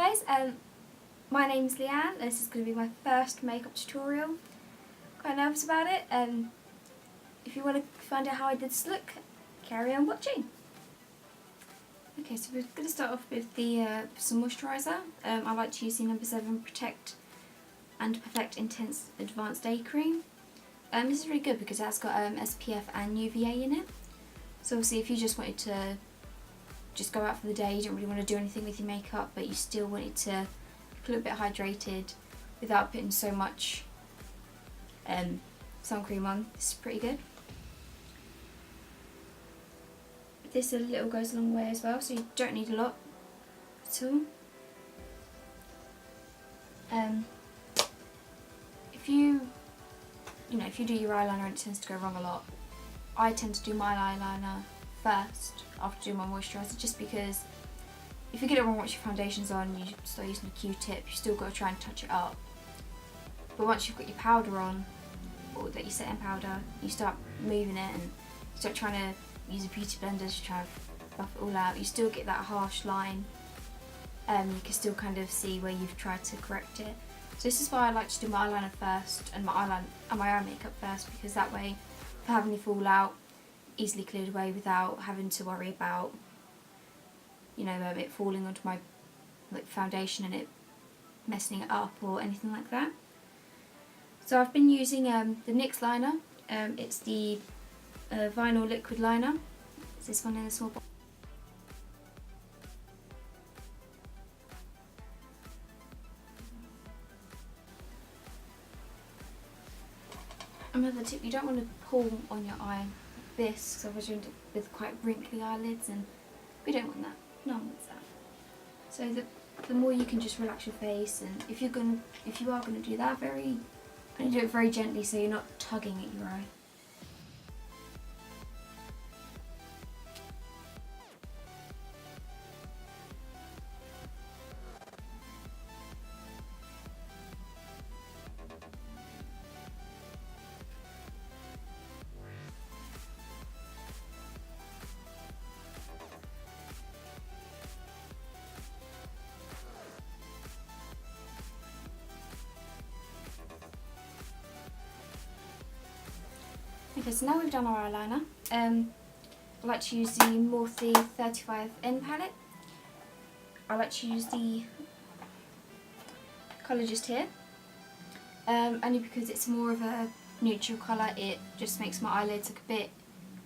guys, my name's Leanne. This is going to be my first makeup tutorial. Quite nervous about it. If you want to find out how I did this look, carry on watching. Okay, so we're going to start off with the some moisturiser. I like to use the No. 7 Protect and Perfect Intense Advanced Day Cream. This is really good because it has got SPF and UVA in it. So obviously if you just wanted to just go out for the day, you don't really want to do anything with your makeup, but you still wanted to look a little bit hydrated without putting so much sun cream on, this is pretty good. This a little goes a long way as well, so you don't need a lot at all. If you do your eyeliner and it tends to go wrong a lot, I tend to do my eyeliner first after doing my moisturiser, just because if you get it wrong once your foundation's on, you start using a Q-tip, you still got to try and touch it up. But once you've got your powder on, or that you set in powder, you start moving it and start trying to use a beauty blender to try and buff it all out. You still get that harsh line. You can still kind of see where you've tried to correct it. So this is why I like to do my eyeliner first and my eye makeup first, because that way if I have any fallout, easily cleared away without having to worry about it falling onto my foundation and it messing it up or anything like that. So I've been using the NYX liner. It's the vinyl liquid liner. It's this one in a small box. Another tip, you don't want to pull on your eye like this, because otherwise you end up with quite wrinkly eyelids, and we don't want that. No one wants that. So the more you can just relax your face, and if you are going to do that, do it very gently so you're not tugging at your eye. Okay, so now we've done our eyeliner. I like to use the Morphe 35N palette. I like to use the colour just here, only because it's more of a neutral colour. It just makes my eyelids look a bit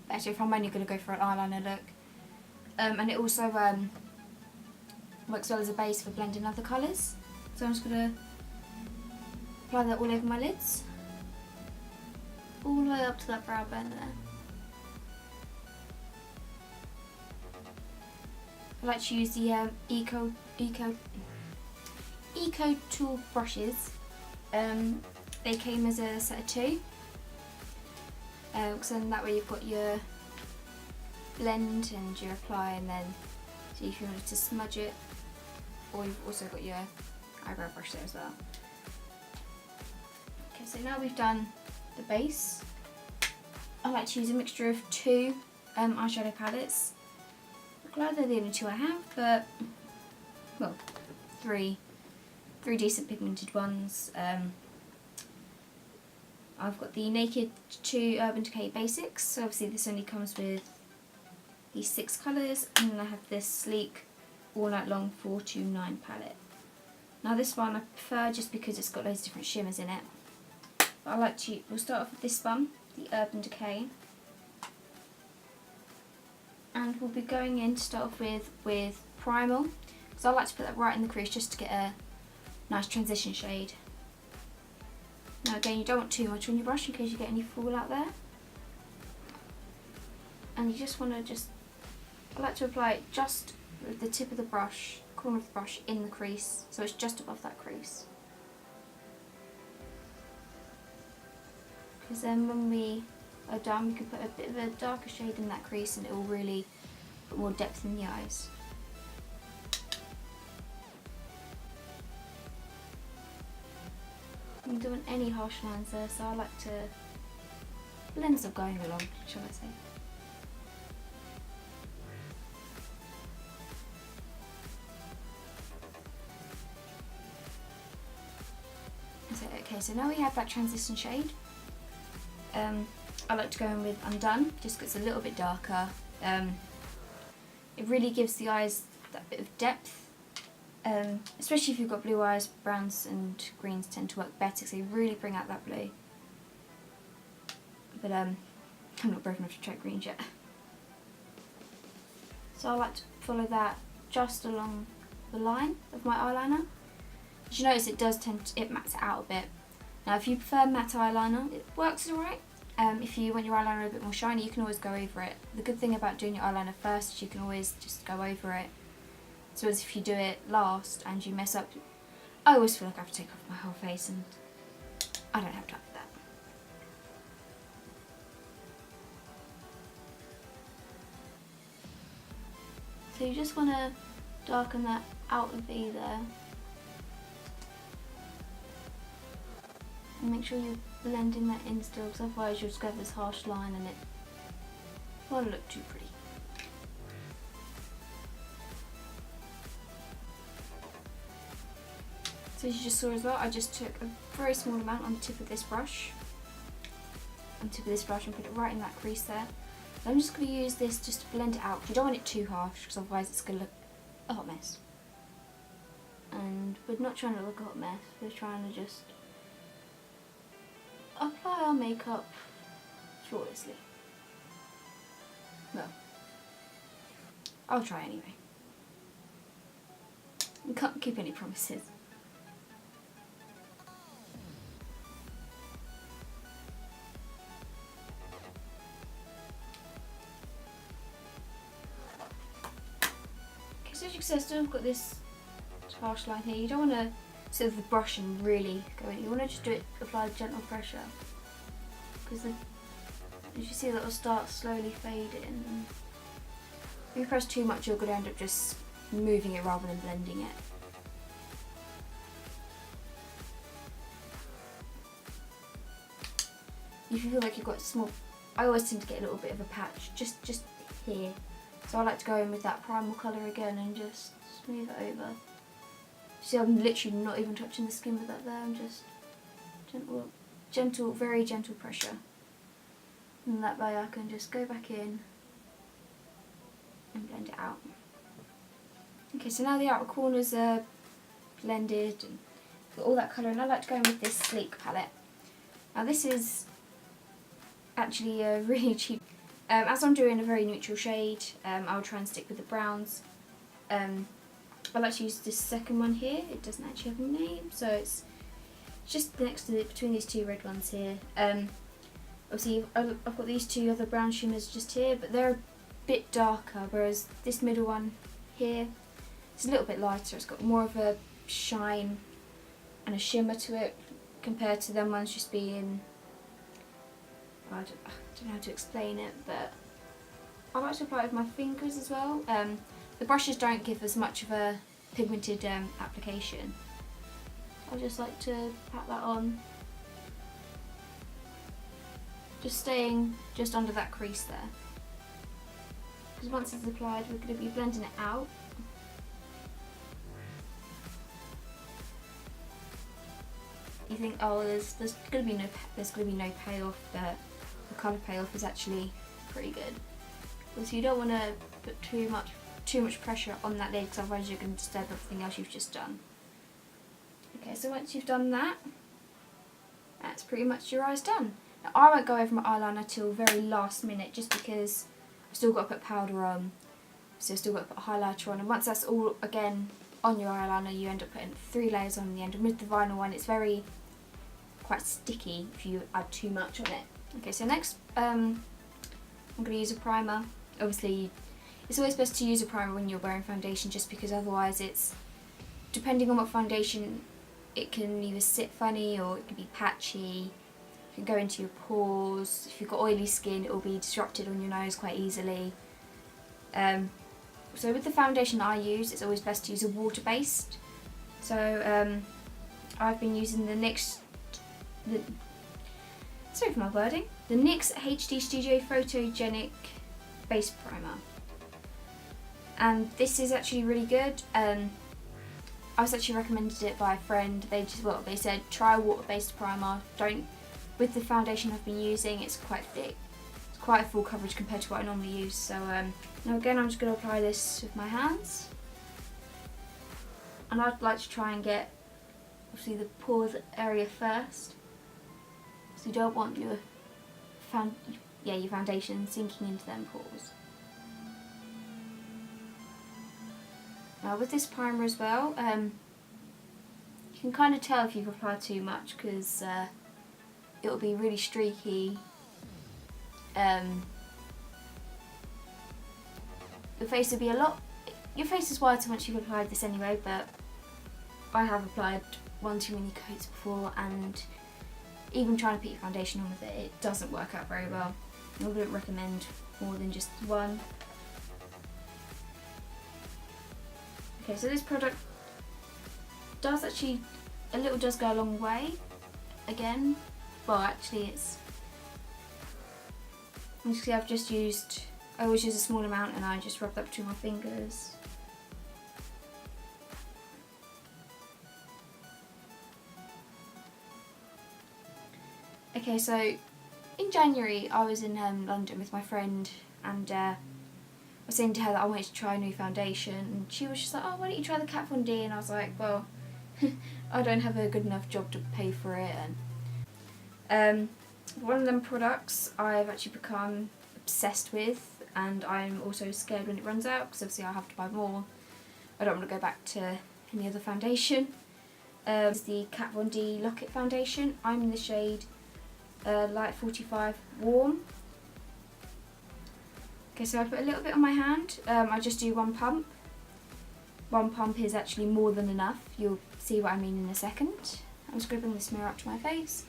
better if I'm only going to go for an eyeliner look. And it also works well as a base for blending other colours. So I'm just going to apply that all over my lids, all the way up to that brow bone there. I like to use the Eco Tool brushes. They came as a set of 2, so then that way you've got your blend and your apply, and then see if you wanted to smudge it, or you've also got your eyebrow brush there as well. Okay, so now we've done the base. I like to use a mixture of 2 eyeshadow palettes. I'm glad they're the only 2 I have, but well, 3 decent pigmented ones. I've got the Naked 2 Urban Decay Basics, so obviously this only comes with these 6 colours, and then I have this sleek All Night Long 429 palette. Now this one I prefer just because it's got loads of different shimmers in it. But we'll start off with this one, the Urban Decay, and we'll be going in to start off with Primal, because I like to put that right in the crease just to get a nice transition shade. Now again, you don't want too much on your brush in case you get any fallout there, and you just want to I like to apply it just with the tip of the brush, corner of the brush, in the crease, so it's just above that crease. Because then when we are done, we can put a bit of a darker shade in that crease, and it will really put more depth in the eyes. I'm doing any harsh lines there, so I like to blend stuff going along, shall I say. So, okay, so now we have that transition shade. I like to go in with Undone, just because it's a little bit darker. It really gives the eyes that bit of depth, especially if you've got blue eyes. Browns and greens tend to work better, so they really bring out that blue. But I'm not brave enough to try greens yet. So I like to follow that just along the line of my eyeliner. As you notice, it does tend to, it mattes it out a bit. Now if you prefer matte eyeliner, it works alright. If you want your eyeliner a bit more shiny, you can always go over it. The good thing about doing your eyeliner first is you can always just go over it. So as if you do it last and you mess up, I always feel like I have to take off my whole face, and I don't have time for that. So you just want to darken that outer V there. And make sure you're blending that in still, because otherwise you'll just get this harsh line and it won't look too pretty. So as you just saw as well, I just took a very small amount on the tip of this brush. And put it right in that crease there. I'm just going to use this just to blend it out. You don't want it too harsh, because otherwise it's going to look a hot mess. And we're not trying to look a hot mess, we're trying to just apply our makeup flawlessly. Well, I'll try anyway. We can't keep any promises. Okay, so as you can see, I still got this harsh line here. You don't want to sort of the brush and really go in. You want to just do it, apply gentle pressure, because as you see, that will start slowly fading. If you press too much, you're going to end up just moving it rather than blending it. If you feel like you've got small, I always tend to get a little bit of a patch just here, so I like to go in with that primal colour again and just smooth it over. See, I'm literally not even touching the skin with that there, I'm just gentle, very gentle pressure. And that way I can just go back in and blend it out. Okay, so now the outer corners are blended and got all that colour, and I like to go in with this Sleek palette. Now this is actually a really cheap, as I'm doing a very neutral shade, I'll try and stick with the browns. I like to use this second one here. It doesn't actually have a name, so it's just next to between these two red ones here. Obviously I've got these two other brown shimmers just here, but they're a bit darker, whereas this middle one here is a little bit lighter. It's got more of a shine and a shimmer to it compared to them ones just being, I don't know how to explain it, but I like to apply it with my fingers as well. The brushes don't give as much of a pigmented application. I just like to pat that on, just staying just under that crease there. Because once it's applied, we're going to be blending it out. You think, oh, there's going to be no payoff, but the colour payoff is actually pretty good. Because you don't want to put too much pressure on that lid, because otherwise you're going to disturb everything else you've just done. Okay, so once you've done that, that's pretty much your eyes done. Now I won't go over my eyeliner till very last minute, just because I've still got to put powder on, so I've still got to put a highlighter on, and once that's all again on your eyeliner, you end up putting 3 layers on in the end. And with the vinyl one, it's quite sticky if you add too much on it. Okay, so next I'm going to use a primer. Obviously it's always best to use a primer when you're wearing foundation, just because otherwise it's, depending on what foundation, it can either sit funny or it can be patchy, it can go into your pores. If you've got oily skin, it will be disrupted on your nose quite easily. So with the foundation I use, it's always best to use a water-based. So I've been using the NYX HD Studio Photogenic Base Primer. And this is actually really good. I was actually recommended it by a friend. They said try a water-based primer. With the foundation I've been using, it's quite thick. It's quite a full coverage compared to what I normally use. So now again, I'm just going to apply this with my hands. And I'd like to try and get obviously the pores area first. So you don't want your foundation sinking into them pores. Now with this primer as well, you can kind of tell if you've applied too much because it'll be really streaky. Your face will be your face is whiter once you've applied this anyway, but I have applied one too many coats before, and even trying to put your foundation on with it doesn't work out very well. I wouldn't recommend more than just one. Okay, so this product does go a long way again, but actually I always use a small amount and I just rub that between my fingers. Okay, so in January I was in London with my friend, and I was saying to her that I wanted to try a new foundation, and she was just like, oh, why don't you try the Kat Von D? And I was like, well, I don't have a good enough job to pay for it. And one of them products I've actually become obsessed with, and I'm also scared when it runs out because obviously I'll have to buy more. I don't want to go back to any other foundation. It's the Kat Von D Lock-It foundation. I'm in the shade Light 45 Warm. Okay, so I put a little bit on my hand. I just do one pump. One pump is actually more than enough. You'll see what I mean in a second. I'm just going to bring this mirror up to my face.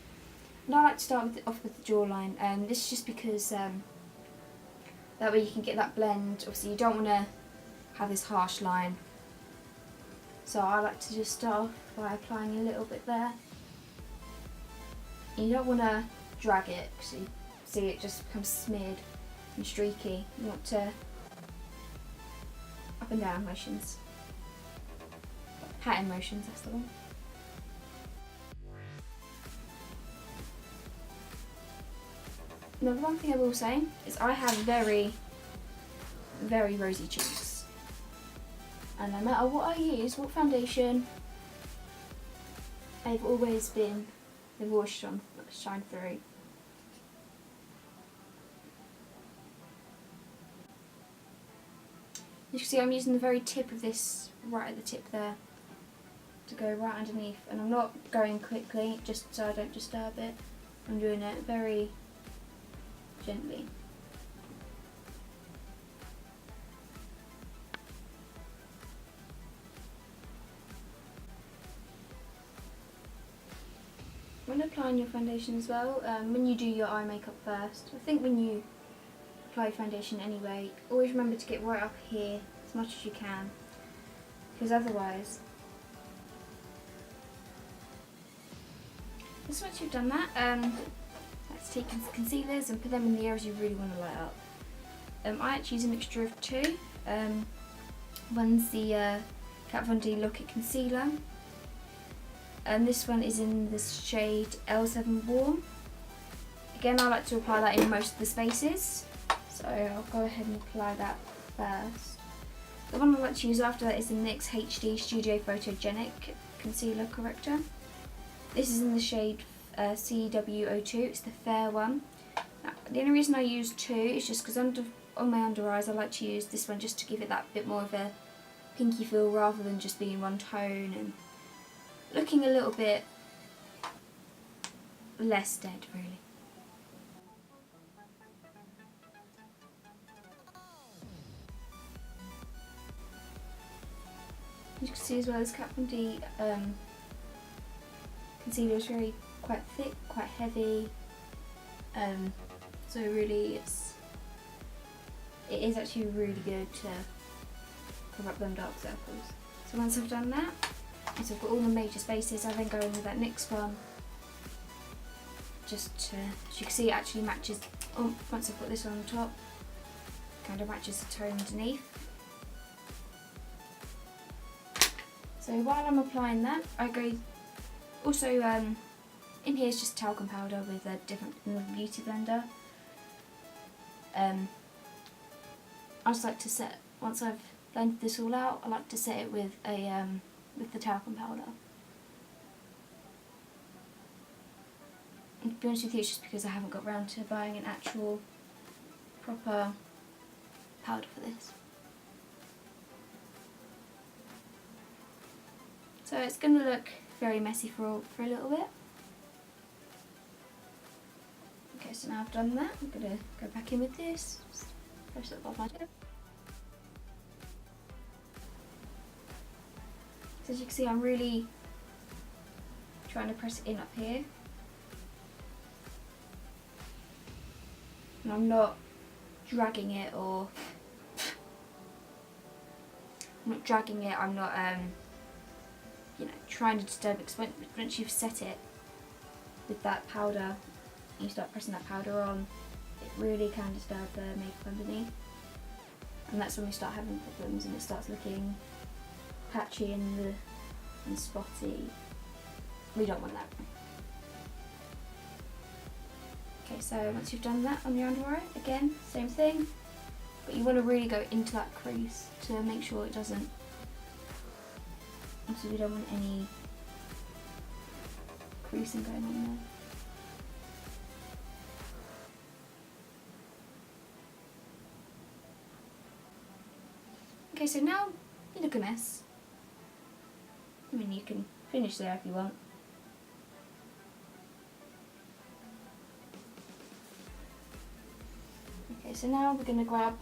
And I like to start off with the jawline. This is just because that way you can get that blend. Obviously you don't want to have this harsh line. So I like to just start off by applying a little bit there. And you don't want to drag it because you see it just becomes smeared and streaky. You want to up and down motions. Patting motions, that's the one. Now the one thing I will say is I have very, very rosy cheeks. And no matter what I use, what foundation, they've always shine through. You can see I'm using the very tip of this, right at the tip there, to go right underneath, and I'm not going quickly just so I don't disturb it. I'm doing it very gently. When applying your foundation as well, when you do your eye makeup first, I think when you apply foundation anyway, always remember to get right up here as much as you can, because otherwise, once you've done that, let's take concealers and put them in the areas you really want to light up. I actually use a mixture of two. One's the Kat Von D Lock-It Concealer, and this one is in the shade L7 Warm. Again, I like to apply that in most of the spaces, so I'll go ahead and apply that first. The one I like to use after that is the NYX HD Studio Photogenic Concealer Corrector. This is in the shade CW02, it's the fair one. Now, the only reason I use two is just because on my under eyes I like to use this one just to give it that bit more of a pinky feel rather than just being one tone and looking a little bit less dead, really. You can see as well as Kat Von D concealer is quite thick, quite heavy, so really it is actually really good to cover up them dark circles. So once I've done that, so I've got all the major spaces, I then go in with that NYX one, just to, as you can see, it actually matches, once I've got this on top, kind of matches the tone underneath. So while I'm applying that, I go also in here is just talcum powder with a different beauty blender. I just like to set, once I've blended this all out, I like to set it with a with the talcum powder. And to be honest with you, it's just because I haven't got around to buying an actual proper powder for this. So it's going to look very messy for a little bit. Okay, so now I've done that, I'm going to go back in with this, just press it above my tip. So as you can see, I'm really trying to press it in up here. And I'm not dragging it, or I'm not you know, trying to disturb it, because once you've set it with that powder, you start pressing that powder on, it really can disturb the makeup underneath, and that's when we start having problems and it starts looking patchy and spotty. We don't want that. Okay, so once you've done that on your under eye, again, same thing, but you want to really go into that crease to make sure it doesn't, obviously we don't want any creasing going on there. Okay, so now you look a mess. I mean, you can finish there if you want. Okay, so now we're going to grab,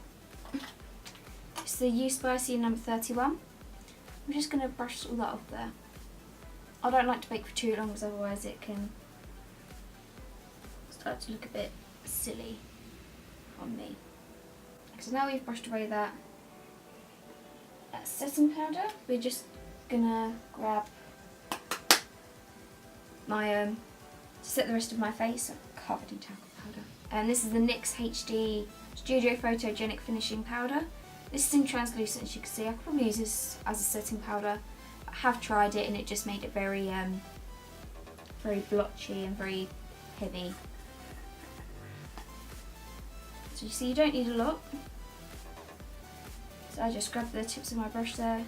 it's the You Spicy number 31. I'm just going to brush all that off there. I don't like to bake for too long, because otherwise it can start to look a bit silly on me. So now we've brushed away that setting powder, we're just going to grab my, to set the rest of my face, I'm covered in talcum powder. And this is the NYX HD Studio Photogenic Finishing Powder. This is in translucent, as you can see. I could probably use this as a setting powder. I have tried it and it just made it very very blotchy and very heavy. So you see, you don't need a lot. So I just grab the tips of my brush there,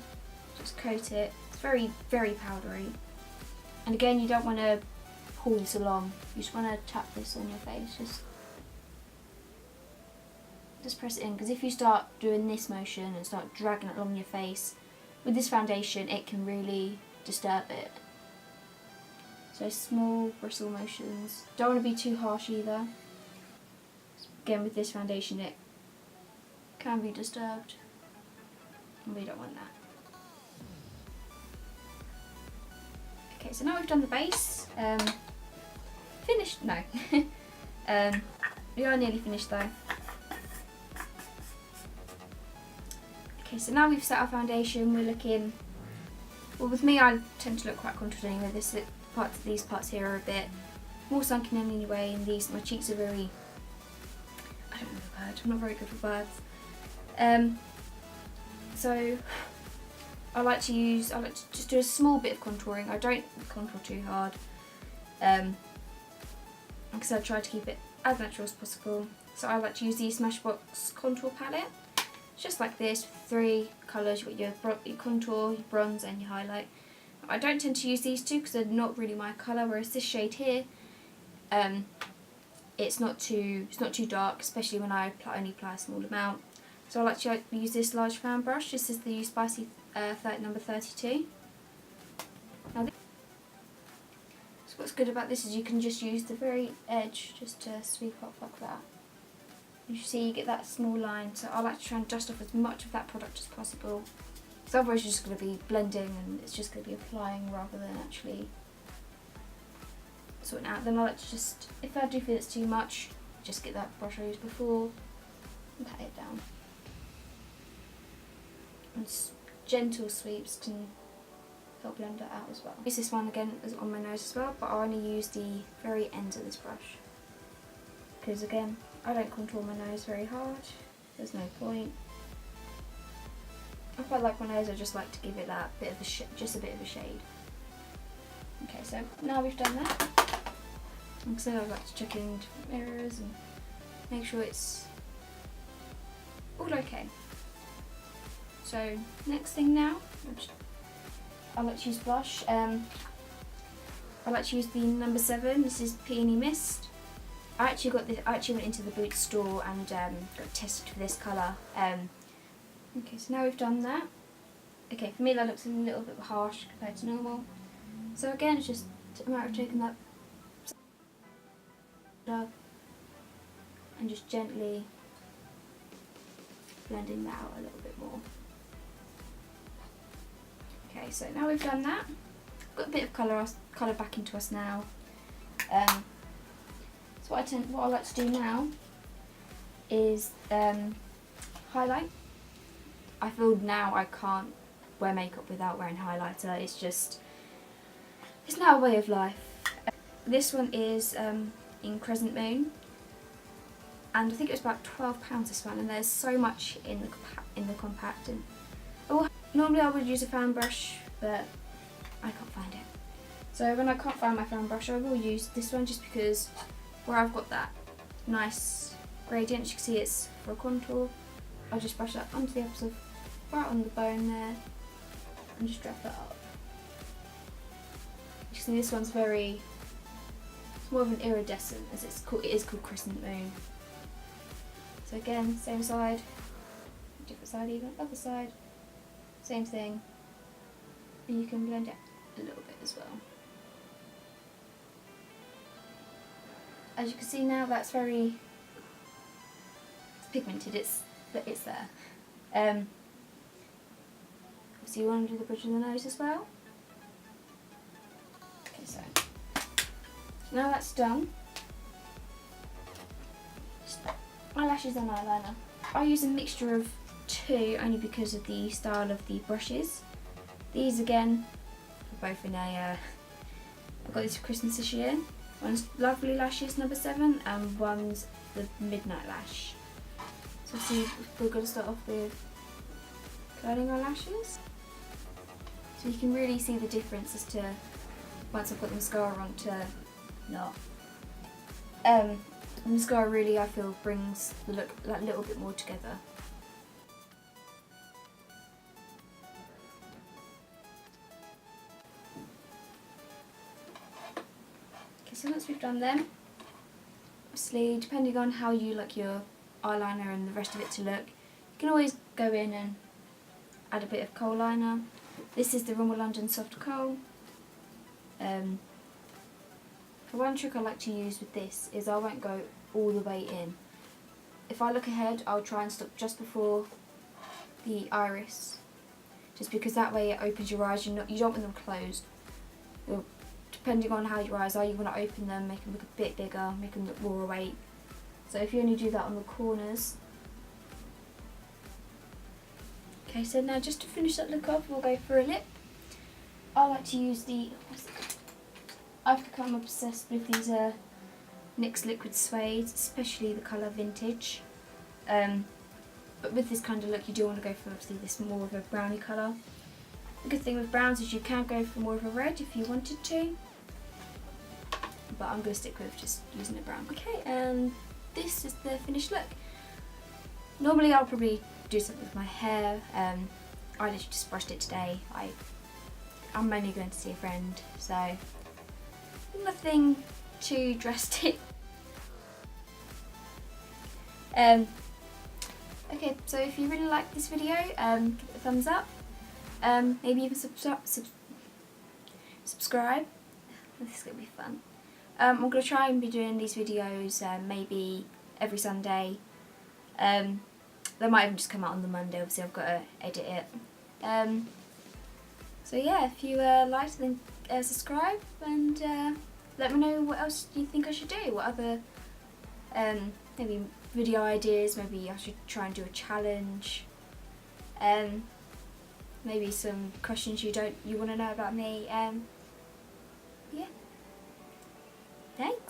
just coat it. It's very, very powdery. And again, you don't want to pull this along. You just want to tap this on your face. Just press it in, because if you start doing this motion and start dragging it along your face, with this foundation it can really disturb it. So small bristle motions. Don't want to be too harsh either. Again, with this foundation it can be disturbed, and we don't want that. Okay, so now we've done the base. Finished? No. We are nearly finished though. Okay, so now we've set our foundation, we're looking, well with me I tend to look quite contoured anyway. These parts here are a bit more sunken in anyway, and my cheeks are very, I don't know the word, I'm not very good with words. So I like to just do a small bit of contouring. I don't contour too hard, because I try to keep it as natural as possible. So I like to use the Smashbox contour palette. It's just like this, with 3 colours. You've got your contour, your bronze and your highlight. I don't tend to use these two because they're not really my colour, whereas this shade here, it's not too dark, especially when I only apply a small amount. So I like to use this large fan brush. This is the You Spicy number 32. Now, so what's good about this is you can just use the very edge just to sweep up like that. You see, you get that small line, so I like to try and dust off as much of that product as possible, because otherwise you're just going to be blending and it's just going to be applying rather than actually sorting out. Then I like to just, if I do feel it's too much, just get that brush I used before and pat it down. And gentle sweeps can help blend it out as well. Use this one again on my nose as well, but I only use the very ends of this brush, because again, I don't contour my nose very hard, there's no point. I quite like my nose, I just like to give it that bit of a just a bit of a shade. Okay, so now we've done that, like I said, I like to check into mirrors and make sure it's all okay. So next thing now, I like to use blush. I like to use the number 7. This is Peony Mist. I actually got this. I actually went into the Boots store and got tested for this colour. Okay, so now we've done that. Okay, for me that looks a little bit harsh compared to normal. So again, it's just a matter of taking that up and just gently blending that out a little bit more. Okay, so now we've done that, got a bit of colour back into us now. So what I like to do now is highlight. I feel now I can't wear makeup without wearing highlighter. It's now a way of life. This one is in Crescent Moon, and I think it was about £12 this one, and there's so much in the compact. And normally I would use a fan brush, but I can't find it. So when I can't find my fan brush, I will use this one, just because where I've got that nice gradient, as you can see it's for a contour, I'll just brush that onto the episode, right on the bone there, and just drag that up. You can see this one's it's more of an iridescent, as it is called Crescent Moon. So again, same side, different side even, other side, same thing, and you can blend it a little bit as well. As you can see now, that's it's pigmented, it's there. So you want to do the bridge of the nose as well. Okay, so now that's done, eyelashes and eyeliner. I use a mixture of 2 only because of the style of the brushes. These again are both in I got these for Christmas this year. One's Lovely Lashes number 7 and one's the Midnight Lash. So see, we're going to start off with curling our lashes. So you can really see the difference as to once I've got the mascara on to not. The mascara really, I feel, brings the look that little bit more together. Okay, so once we've done them, obviously depending on how you like your eyeliner and the rest of it to look, you can always go in and add a bit of kohl liner. This is the Rimmel London Soft Kohl. For one trick I like to use with this is I won't go all the way in. If I look ahead, I'll try and stop just before the iris, just because that way it opens your eyes. You don't want them closed. Depending on how your eyes are, you want to open them, make them look a bit bigger, make them look more awake. So if you only do that on the corners. Okay, so now just to finish that look off, we'll go for a lip. I like to use I've become obsessed with these NYX Liquid Suede, especially the colour Vintage. But with this kind of look, you do want to go for obviously this more of a brownie colour. The good thing with browns is you can go for more of a red if you wanted to, but I'm going to stick with just using a brown. Okay, and this is the finished look. Normally I'll probably do something with my hair. I literally just brushed it today. I'm only going to see a friend, so nothing too drastic. Okay, so if you really like this video, give it a thumbs up. Maybe even subscribe. This is going to be fun. I'm going to try and be doing these videos maybe every Sunday. They might even just come out on the Monday, obviously I've got to edit it. So yeah, if you liked, then subscribe, and let me know what else you think I should do. What other maybe video ideas, maybe I should try and do a challenge. Maybe some questions you want to know about me. Yeah. Thanks.